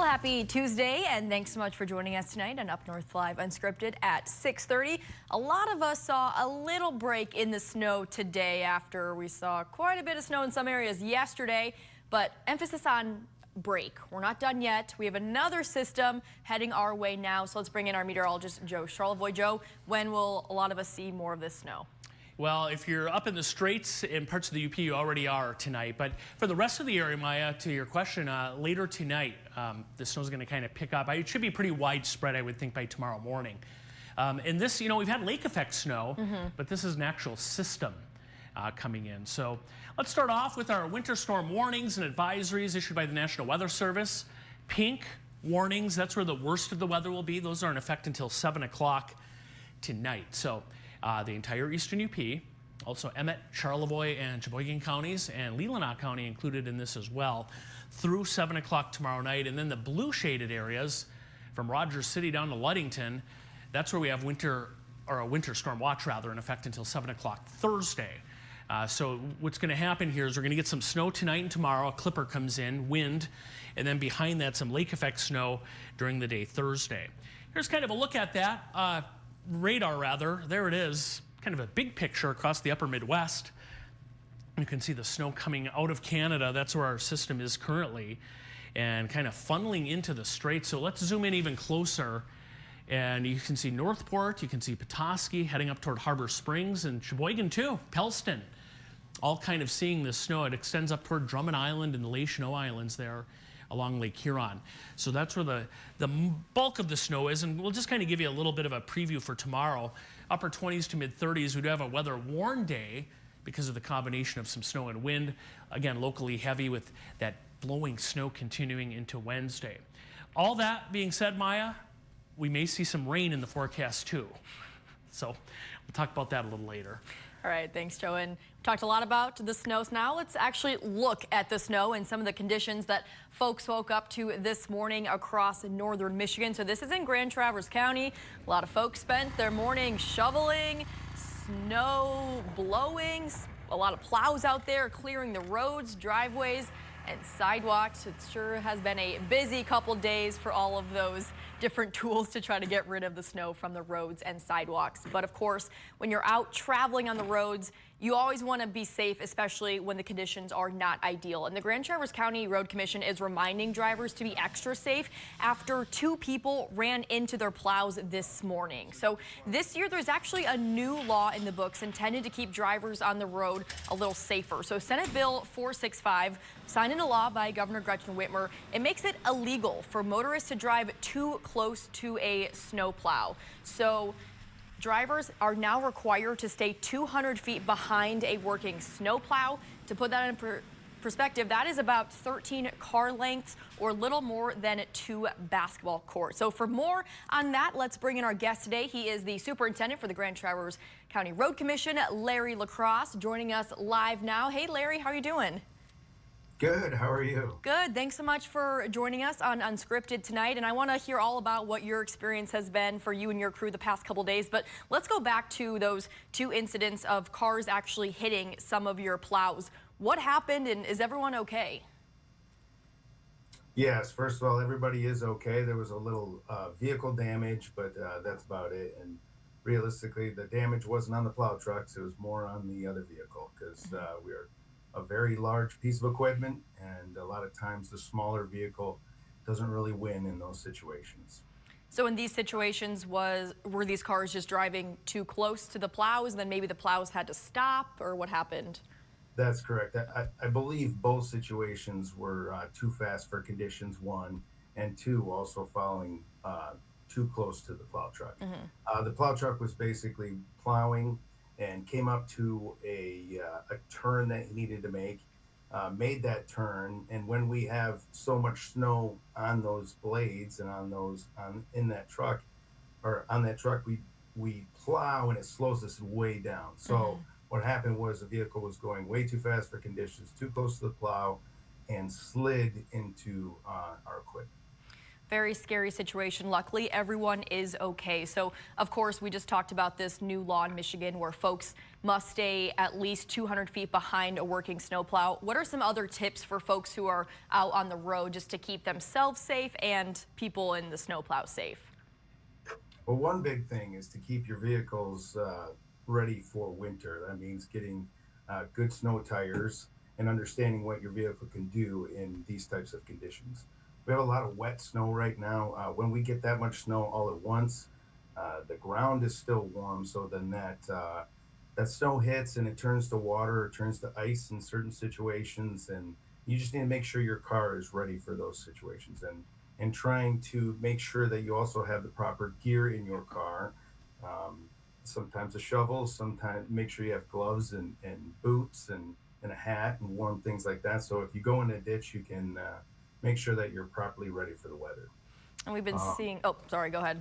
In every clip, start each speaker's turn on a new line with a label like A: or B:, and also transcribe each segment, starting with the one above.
A: Happy Tuesday, and thanks so much for joining us tonight on Up North Live Unscripted at 6:30. A lot of us saw a little break in the snow today after we saw quite a bit of snow in some areas yesterday, but emphasis on break. We're not done yet. We have another system heading our way now, so let's bring in our meteorologist, Joe Charlevoix. Joe, when will a lot of us see more of this snow?
B: Well, if you're up in the Straits in parts of the UP, you already are tonight. But for the rest of the area, Maya, to your question, later tonight, the snow's going to kind of pick up. It should be pretty widespread, I would think, by tomorrow morning. And this, we've had lake effect snow, but this is an actual system coming in. So let's start off with our winter storm warnings and advisories issued by the National Weather Service. Pink warnings, that's where the worst of the weather will be. Those are in effect until 7 o'clock tonight. So the entire eastern UP, also Emmett, Charlevoix, and Sheboygan counties, and Leelanau County included in this as well, through 7 o'clock tomorrow night. And then the blue shaded areas from Rogers City down to Ludington, that's where we have a winter storm watch rather, in effect until 7 o'clock Thursday. So what's going to happen here is we're going to get some snow tonight and tomorrow. A clipper comes in, wind, and then behind that some lake effect snow during the day Thursday. Here's kind of a look at that. Radar rather, there it is, kind of a big picture across the upper Midwest. You can see the snow coming out of Canada. That's where our system is currently, and kind of funneling into the Straits. So let's zoom in even closer, and you can see Northport, you can see Petoskey heading up toward Harbor Springs, and Sheboygan too, Pellston, all kind of seeing this snow. It extends up toward Drummond Island and the Lachino Islands there along Lake Huron. So that's where the bulk of the snow is, and we'll just kind of give you a little bit of a preview for tomorrow. Upper 20s to mid 30s. We do have a weather worn day because of the combination of some snow and wind. Again, locally heavy with that blowing snow continuing into Wednesday. All that being said, Maya, we may see some rain in the forecast too. So we'll talk about that a little later.
A: All right, thanks, Joe. And we talked a lot about the snow. So now let's actually look at the snow and some of the conditions that folks woke up to this morning across northern Michigan. So this is in Grand Traverse County. A lot of folks spent their morning shoveling, snow blowing, a lot of plows out there clearing the roads, driveways, and sidewalks. It sure has been a busy couple days for all of those different tools to try to get rid of the snow from the roads and sidewalks. But of course, when you're out traveling on the roads, you always want to be safe, especially when the conditions are not ideal. And the Grand Traverse County Road Commission is reminding drivers to be extra safe after 2 people ran into their plows this morning. So this year, there's actually a new law in the books intended to keep drivers on the road a little safer. So Senate Bill 465, signed into law by Governor Gretchen Whitmer, it makes it illegal for motorists to drive too close to a snowplow. So drivers are now required to stay 200 feet behind a working snowplow. To put that in perspective, that is about 13 car lengths or little more than 2 basketball courts. So for more on that, let's bring in our guest today. He is the superintendent for the Grand Traverse County Road Commission, Larry LaCrosse, joining us live now. Hey, Larry, how are you doing?
C: Good. How are you?
A: Good. Thanks so much for joining us on Unscripted tonight. And I want to hear all about what your experience has been for you and your crew the past couple days. But let's go back to those 2 incidents of cars actually hitting some of your plows. What happened, and is everyone okay?
C: Yes. First of all, everybody is okay. There was a little vehicle damage, but that's about it. And realistically, the damage wasn't on the plow trucks. It was more on the other vehicle because we are a very large piece of equipment, and a lot of times the smaller vehicle doesn't really win in those situations.
A: So in these situations, were these cars just driving too close to the plows, and then maybe the plows had to stop, or what happened?
C: That's correct. I believe both situations were too fast for conditions, 1, and 2, also following too close to the plow truck. The plow truck was basically plowing and came up to a turn that he needed to make, made that turn, and when we have so much snow on those blades and in that truck, we plow and it slows us way down. So what happened was the vehicle was going way too fast for conditions, too close to the plow, and slid into our equipment.
A: Very scary situation. Luckily, everyone is okay. So, of course, we just talked about this new law in Michigan where folks must stay at least 200 feet behind a working snowplow. What are some other tips for folks who are out on the road just to keep themselves safe and people in the snowplow safe?
C: Well, one big thing is to keep your vehicles ready for winter. That means getting good snow tires and understanding what your vehicle can do in these types of conditions. We have a lot of wet snow right now. When we get that much snow all at once, the ground is still warm, so then that snow hits and it turns to water or turns to ice in certain situations, and you just need to make sure your car is ready for those situations, and trying to make sure that you also have the proper gear in your car. Sometimes a shovel, sometimes make sure you have gloves and boots and a hat and warm things like that. So if you go in a ditch, you can make sure that you're properly ready for the weather.
A: And we've been seeing, oh, sorry, go ahead.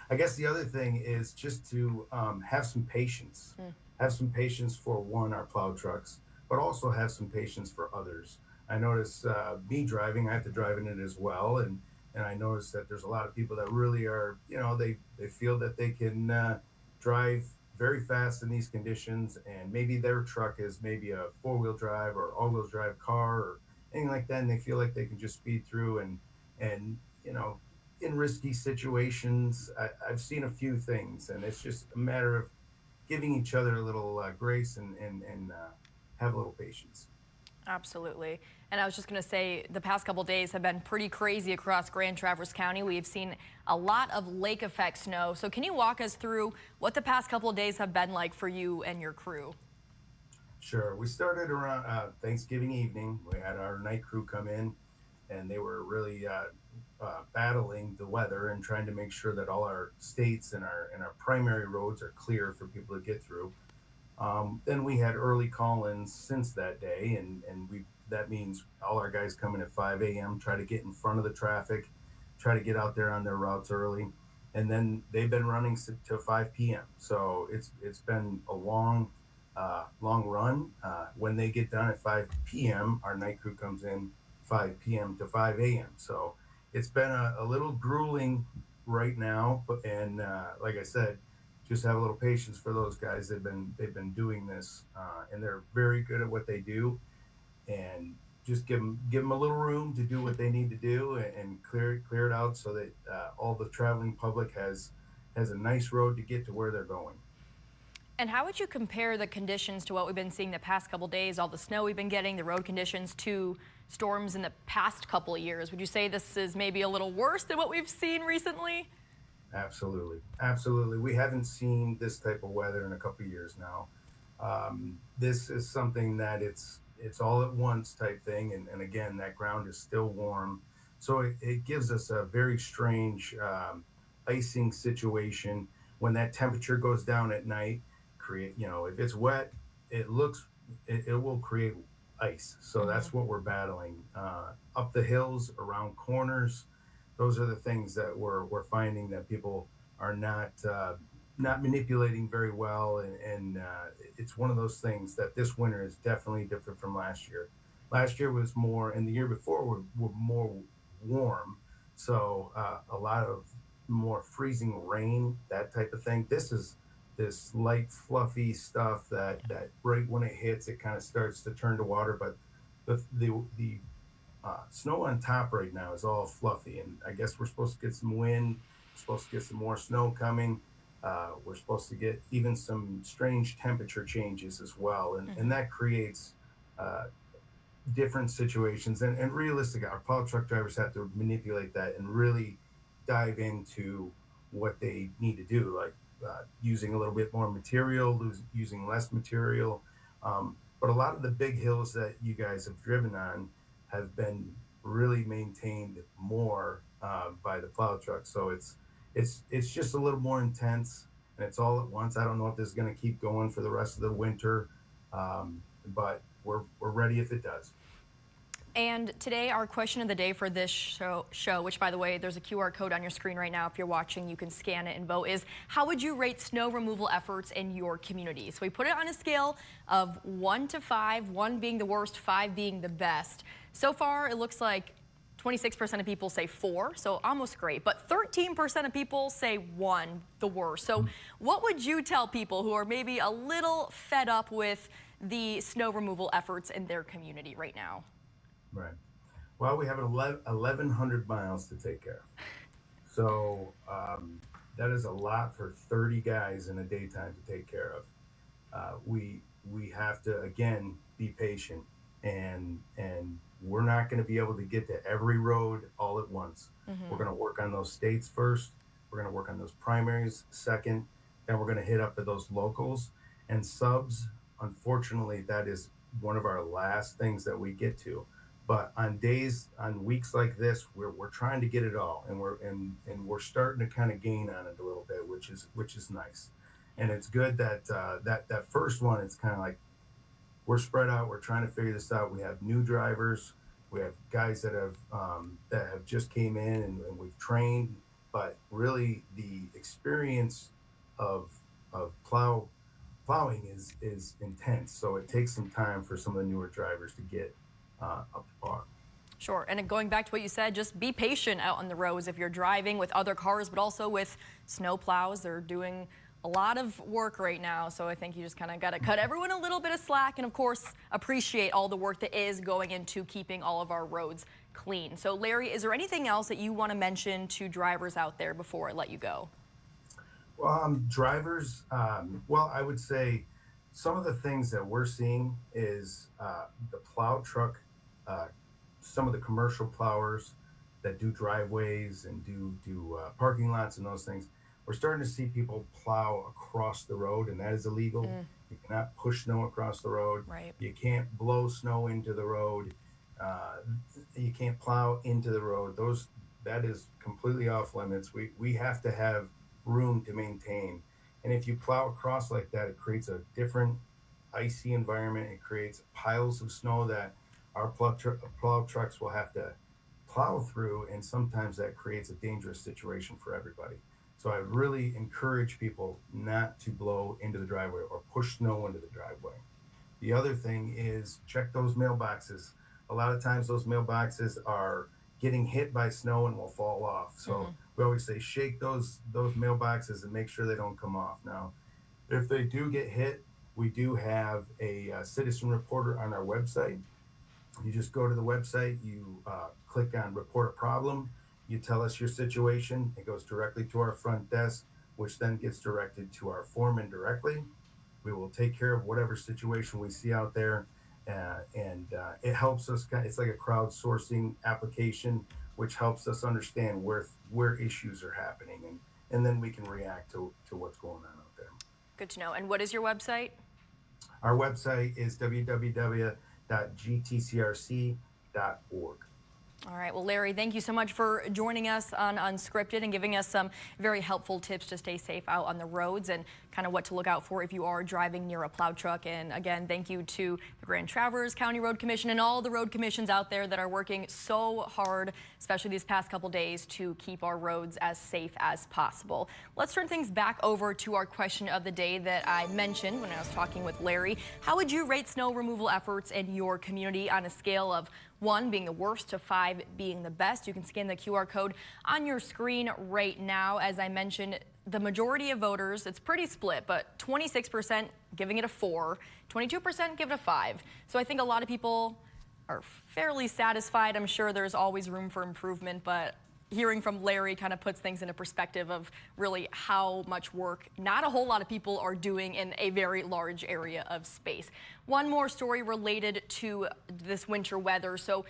C: I guess the other thing is just to have some patience. Have some patience for one, our plow trucks, but also have some patience for others. I notice me driving, I have to drive in it as well. And I notice that there's a lot of people that really are, they feel that they can drive very fast in these conditions. And maybe their truck is maybe a four-wheel drive or all-wheel drive car or anything like that. And they feel like they can just speed through and in risky situations, I've seen a few things, and it's just a matter of giving each other a little grace and have a little patience.
A: Absolutely. And I was just going to say the past couple days have been pretty crazy across Grand Traverse County. We've seen a lot of lake effect snow. So can you walk us through what the past couple of days have been like for you and your crew?
C: Sure. We started around Thanksgiving evening. We had our night crew come in, and they were really battling the weather and trying to make sure that all our states and our primary roads are clear for people to get through. Then we had early call-ins since that day, and that means all our guys come in at 5 a.m., try to get in front of the traffic, try to get out there on their routes early, and then they've been running to 5 p.m. So it's been a long run. When they get done at 5 p.m., our night crew comes in 5 p.m. to 5 a.m. So it's been a little grueling right now, and like I said, just have a little patience for those guys. They've been doing this, and they're very good at what they do. And just give them a little room to do what they need to do and clear it out so that all the traveling public has a nice road to get to where they're going.
A: And how would you compare the conditions to what we've been seeing the past couple days, all the snow we've been getting, the road conditions, to storms in the past couple of years? Would you say this is maybe a little worse than what we've seen recently?
C: Absolutely. Absolutely. We haven't seen this type of weather in a couple of years now. This is something that it's all at once type thing. And again, that ground is still warm. So it gives us a very strange icing situation when that temperature goes down at night. If it's wet, it will create ice. So that's what we're battling. Up the hills, around corners, those are the things that we're finding that people are not manipulating very well, and it's one of those things that this winter is definitely different from last year. Last year was more, and the year before were more warm, so a lot of more freezing rain, that type of thing. This is this light, fluffy stuff that right when it hits, it kind of starts to turn to water, but the snow on top right now is all fluffy, and I guess we're supposed to get some wind. We're supposed to get some more snow coming. We're supposed to get even some strange temperature changes as well, and that creates different situations. And realistic, our plow truck drivers have to manipulate that and really dive into what they need to do, like using a little bit more material, using less material. But a lot of the big hills that you guys have driven on have been really maintained more by the plow truck. So it's just a little more intense, and it's all at once. I don't know if this is going to keep going for the rest of the winter, but we're ready if it does.
A: And today, our question of the day for this show, which, by the way, there's a QR code on your screen right now. If you're watching, you can scan it and vote, is how would you rate snow removal efforts in your community? So we put it on a scale of 1 to 5, 1 being the worst, 5 being the best. So far, it looks like 26% of people say 4, so almost great, but 13% of people say 1, the worst. So what would you tell people who are maybe a little fed up with the snow removal efforts in their community right now?
C: Right. Well, we have 1,100 miles to take care of. So that is a lot for 30 guys in a daytime to take care of. We have to, again, be patient, and we're not going to be able to get to every road all at once. We're going to work on those states first. We're going to work on those primaries second. Then we're going to hit up at those locals and subs. Unfortunately, that is one of our last things that we get to. But on weeks like this, we're trying to get it all, and we're starting to kind of gain on it a little bit, which is nice. And it's good that that first one, it's kind of like we're spread out. We're trying to figure this out. We have new drivers. We have guys that have just came in and we've trained. But really, the experience of plowing is intense. So it takes some time for some of the newer drivers to get up to par.
A: Sure, and going back to what you said, just be patient out on the roads if you're driving with other cars, but also with snow plows. They're doing a lot of work right now, so I think you just kind of got to cut everyone a little bit of slack and, of course, appreciate all the work that is going into keeping all of our roads clean. So, Larry, is there anything else that you want to mention to drivers out there before I let you go?
C: Well, drivers, well, I would say some of the things that we're seeing is the plow truck, some of the commercial plowers that do driveways and do parking lots and those things. We're starting to see people plow across the road, and that is illegal. You cannot push snow across the road.
A: Right.
C: You can't blow snow into the road. You can't plow into the road. That is completely off limits. We have to have room to maintain. And if you plow across like that, it creates a different icy environment. It creates piles of snow that our plow trucks will have to plow through, and sometimes that creates a dangerous situation for everybody. So I really encourage people not to blow into the driveway or push snow into the driveway. The other thing is check those mailboxes. A lot of times those mailboxes are getting hit by snow and will fall off. So we always say shake those mailboxes and make sure they don't come off. Now, if they do get hit, we do have a citizen reporter on our website. You just go to the website, you click on report a problem. You tell us your situation. It goes directly to our front desk, which then gets directed to our foreman directly. We will take care of whatever situation we see out there, and it helps us. It's like a crowdsourcing application, which helps us understand where issues are happening, and then we can react to what's going on out there.
A: Good to know. And what is your website?
C: Our website is www.gtcrc.org.
A: All right. Well, Larry, thank you so much for joining us on Unscripted and giving us some very helpful tips to stay safe out on the roads and kind of what to look out for if you are driving near a plow truck. And again, thank you to the Grand Traverse County Road Commission and all the road commissions out there that are working so hard, especially these past couple days, to keep our roads as safe as possible. Let's turn things back over to our question of the day that I mentioned when I was talking with Larry. How would you rate snow removal efforts in your community on a scale of 1 being the worst to 5 being the best? You can scan the QR code on your screen right now. As I mentioned, the majority of voters, it's pretty split, but 26% giving it a 4, 22% give it a 5. So I think a lot of people are fairly satisfied. I'm sure there's always room for improvement, but hearing from Larry kind of puts things into perspective of really how much work not a whole lot of people are doing in a very large area of space. One more story related to this winter weather. So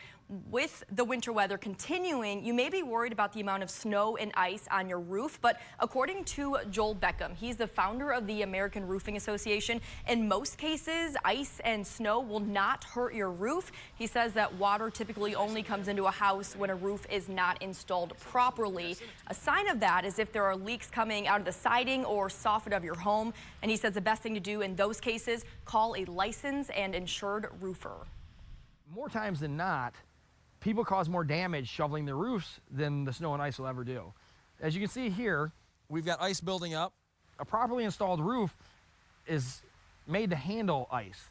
A: with the winter weather continuing, you may be worried about the amount of snow and ice on your roof, but according to Joel Beckham, he's the founder of the American Roofing Association, in most cases, ice and snow will not hurt your roof. He says that water typically only comes into a house when a roof is not installed properly. A sign of that is if there are leaks coming out of the siding or soffit of your home, and he says the best thing to do in those cases, call a licensed and insured roofer.
D: More times than not, people cause more damage shoveling their roofs than the snow and ice will ever do. As you can see here, we've got ice building up. A properly installed roof is made to handle ice.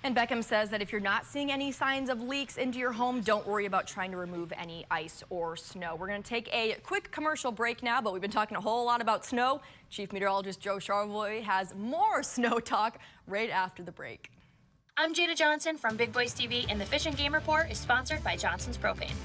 A: And Beckham says that if you're not seeing any signs of leaks into your home, don't worry about trying to remove any ice or snow. We're going to take a quick commercial break now, but we've been talking a whole lot about snow. Chief Meteorologist Joe Charlevoix has more snow talk right after the break.
E: I'm Jada Johnson from Big Boys TV, and the Fish and Game Report is sponsored by Johnson's Propane.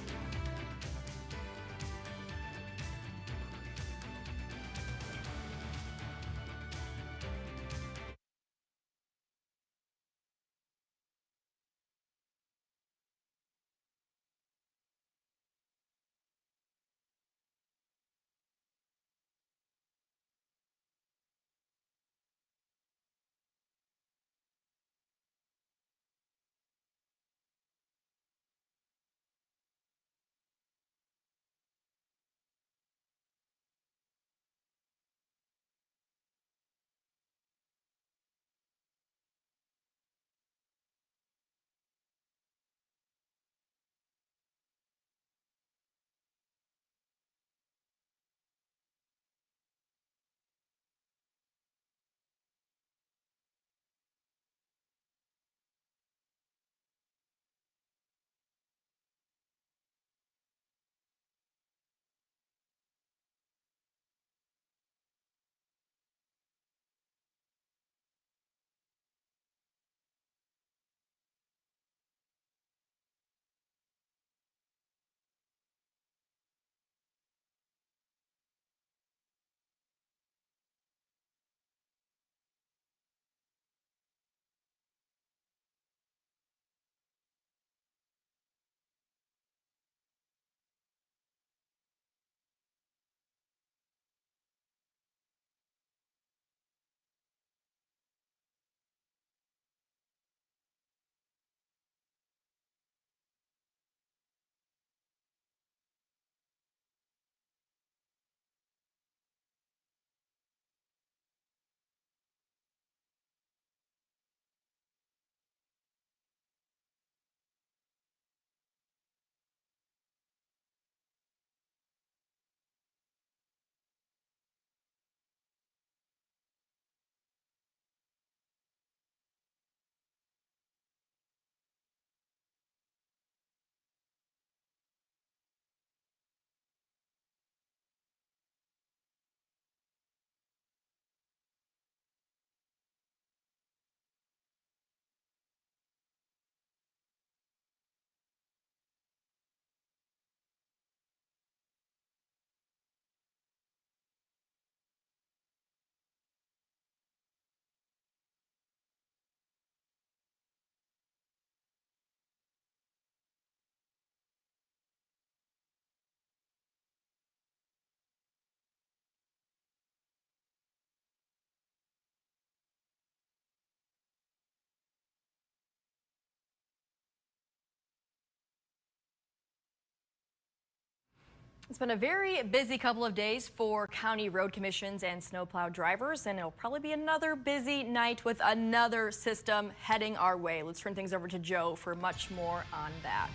A: It's been a very busy couple of days for county road commissions and snowplow drivers, and it'll probably be another busy night with another system heading our way. Let's turn things over to Joe for much more on that.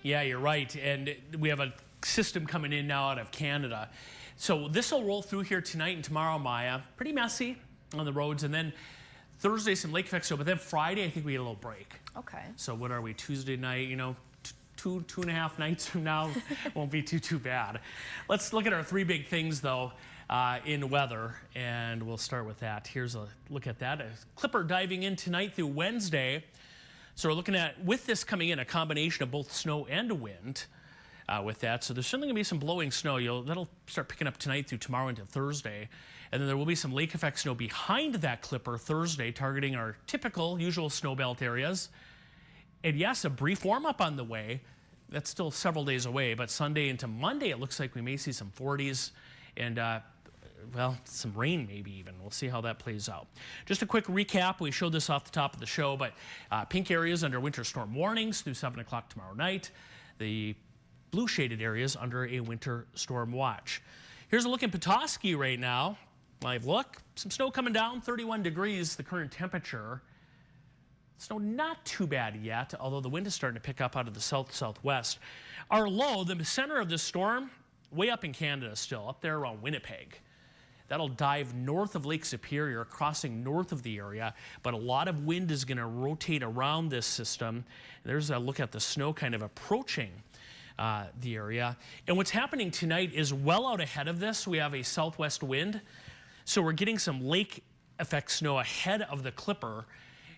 B: Yeah, you're right. And we have a system coming in now out of Canada. So this will roll through here tonight and tomorrow, Maya. Pretty messy on the roads. And then Thursday, some lake effect snow. But then Friday, I think we get a little break.
A: Okay.
B: So what are we, Tuesday night, you know, two and a half nights from now won't be too bad. Let's look at our three big things, though, in weather. And we'll start with that. Here's a look at that. A clipper diving in tonight through Wednesday. So we're looking at, with this coming in, a combination of both snow and wind with that. So there's certainly going to be some blowing snow. That'll start picking up tonight through tomorrow into Thursday. And then there will be some lake effect snow behind that clipper Thursday, targeting our typical, usual snow belt areas. And yes, a brief warm-up on the way. That's still several days away, but Sunday into Monday, it looks like we may see some 40s and well, some rain maybe even. We'll see how that plays out. Just a quick recap. We showed this off the top of the show, but pink areas under winter storm warnings through 7 o'clock tomorrow night. The blue shaded areas under a winter storm watch. Here's a look in Petoskey right now. Live look. Some snow coming down, 31 degrees, the current temperature. Snow not too bad yet, although the wind is starting to pick up out of the south-southwest. Our low, the center of this storm, way up in Canada still, up there around Winnipeg. That'll dive north of Lake Superior, crossing north of the area, but a lot of wind is going to rotate around this system. There's a look at the snow kind of approaching the area. And what's happening tonight is well out ahead of this. We have a southwest wind, so we're getting some lake effect snow ahead of the Clipper,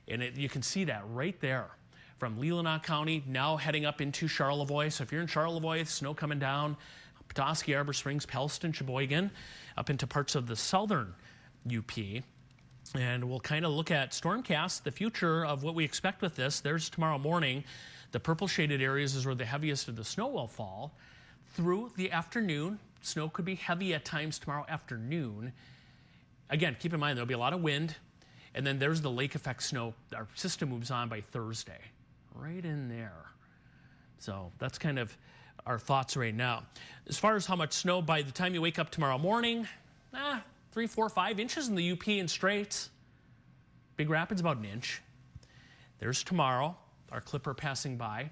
B: and you can see that right there. From Leelanau County, now heading up into Charlevoix. So if you're in Charlevoix, snow coming down, Petoskey, Arbor Springs, Pellston, Sheboygan, up into parts of the southern UP. And we'll kind of look at Stormcast, the future of what we expect with this. There's tomorrow morning. The purple shaded areas is where the heaviest of the snow will fall. Through the afternoon, snow could be heavy at times tomorrow afternoon. Again, keep in mind there'll be a lot of wind. And then there's the lake effect snow. Our system moves on by Thursday. Right in there. So that's kind of our thoughts right now. As far as how much snow by the time you wake up tomorrow morning, 3, 4, 5 inches in the UP and Straits. Big Rapids about an inch. There's tomorrow, our Clipper passing by.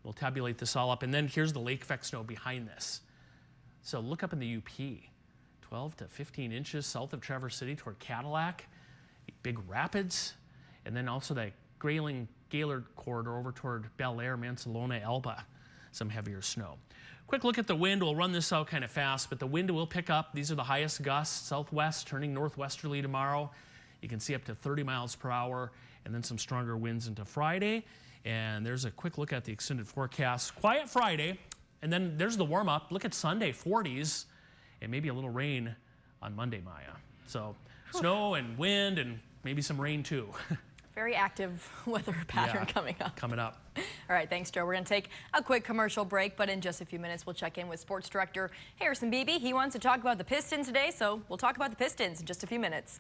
B: We'll tabulate this all up. And then here's the lake effect snow behind this. So look up in the UP, 12 to 15 inches south of Traverse City toward Cadillac, Big Rapids, and then also that Grayling-Gaylord corridor over toward Bel Air, Mansalona, Elba, some heavier snow. Quick look at the wind. We'll run this out kind of fast, but the wind will pick up. These are the highest gusts, southwest, turning northwesterly tomorrow. You can see up to 30 miles per hour, and then some stronger winds into Friday. And there's a quick look at the extended forecast. Quiet Friday, and then there's the warm-up. Look at Sunday, 40s, and maybe a little rain on Monday, Maya. So snow and wind and maybe some rain too.
A: Very active weather pattern coming up.
B: Coming up.
A: All right, thanks, Joe. We're going to take a quick commercial break, but in just a few minutes, we'll check in with sports director Harrison Beebe. He wants to talk about the Pistons today, so we'll talk about the Pistons in just a few minutes.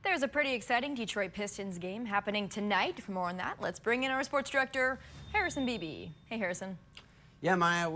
A: There's a pretty exciting Detroit Pistons game happening tonight. For more on that, let's bring in our sports director, Harrison Beebe. Hey, Harrison.
F: Yeah, Maya,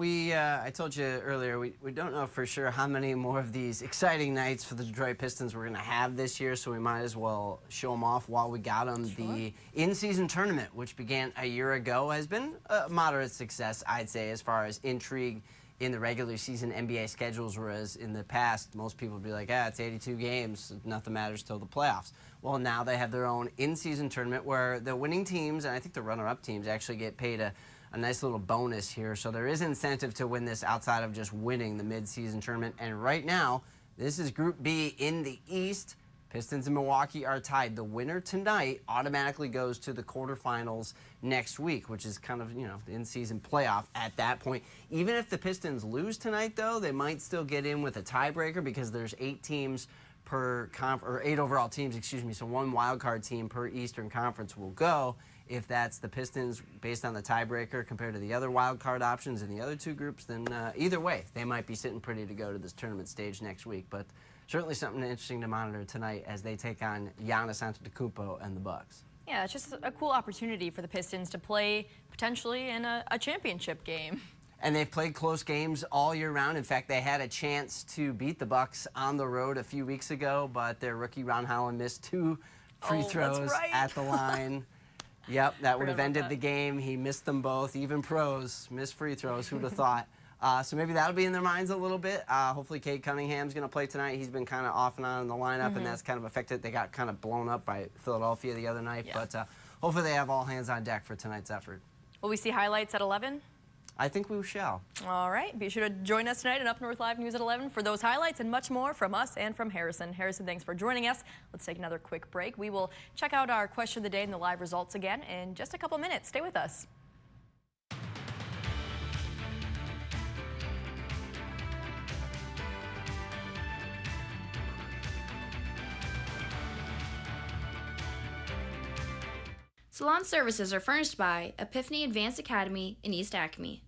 F: I told you earlier, we don't know for sure how many more of these exciting nights for the Detroit Pistons we're going to have this year, so we might as well show them off while we got them. Sure. The in-season tournament, which began a year ago, has been a moderate success, I'd say, as far as intrigue in the regular season NBA schedules, whereas in the past, most people would be like, it's 82 games, nothing matters till the playoffs. Well, now they have their own in-season tournament where the winning teams, and I think the runner-up teams, actually get paid a nice little bonus here. So there is incentive to win this outside of just winning the mid-season tournament. And right now, this is Group B in the East. Pistons and Milwaukee are tied. The winner tonight automatically goes to the quarterfinals next week, which is kind of, the in-season playoff at that point. Even if the Pistons lose tonight, though, they might still get in with a tiebreaker because there's 8 teams per or 8 overall teams, excuse me. So one wild card team per Eastern Conference will go. If that's the Pistons based on the tiebreaker compared to the other wild card options in the other 2 groups, then either way, they might be sitting pretty to go to this tournament stage next week. But certainly something interesting to monitor tonight as they take on Giannis Antetokounmpo and the Bucks.
A: Yeah, it's just a cool opportunity for the Pistons to play potentially in a championship game.
F: And they've played close games all year round. In fact, they had a chance to beat the Bucks on the road a few weeks ago, but their rookie Ron Holland missed 2 free throws at the line. Yep, that would have ended the game. He missed them both. Even pros miss free throws. Who'd have thought? So maybe that'll be in their minds a little bit. Hopefully Cade Cunningham's going to play tonight. He's been kind of off and on in the lineup, and that's kind of affected. They got kind of blown up by Philadelphia the other night. Yeah. But hopefully they have all hands on deck for tonight's effort.
A: Will we see highlights at 11?
F: I think we shall.
A: All right. Be sure to join us tonight at Up North Live News at 11 for those highlights and much more from us and from Harrison. Harrison, thanks for joining us. Let's take another quick break. We will check out our question of the day and the live results again in just a couple minutes. Stay with us.
G: Salon services are furnished by Epiphany Advanced Academy in East Acme.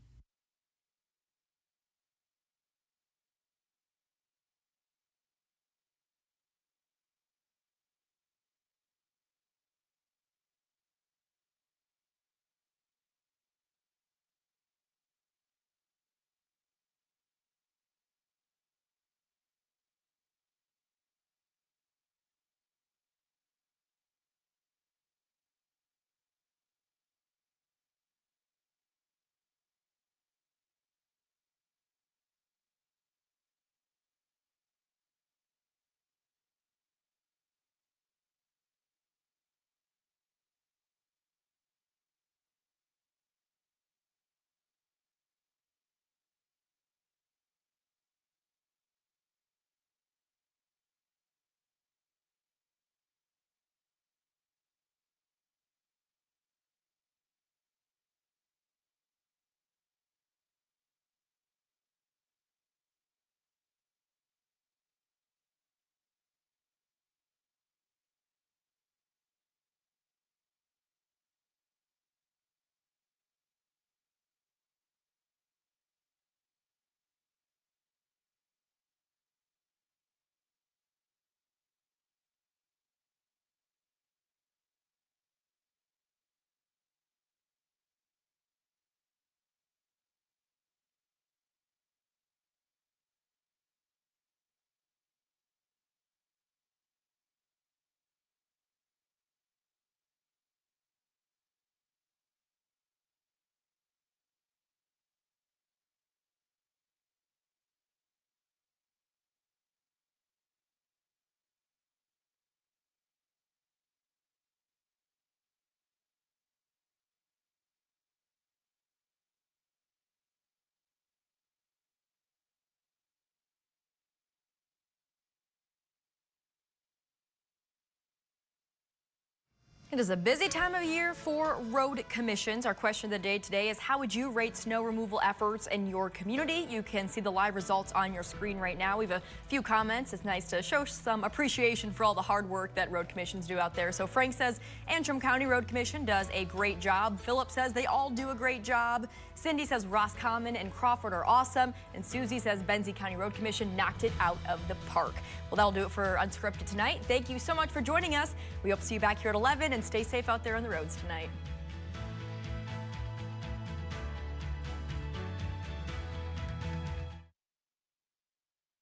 A: It is a busy time of year for road commissions. Our question of the day today is, how would you rate snow removal efforts in your community? You can see the live results on your screen right now. We have a few comments. It's nice to show some appreciation for all the hard work that road commissions do out there. So Frank says Antrim County Road Commission does a great job. Philip says they all do a great job. Cindy says Roscommon and Crawford are awesome. And Susie says Benzie County Road Commission knocked it out of the park. Well, that'll do it for Unscripted tonight. Thank you so much for joining us. We hope to see you back here at 11, and stay safe out there on the roads tonight.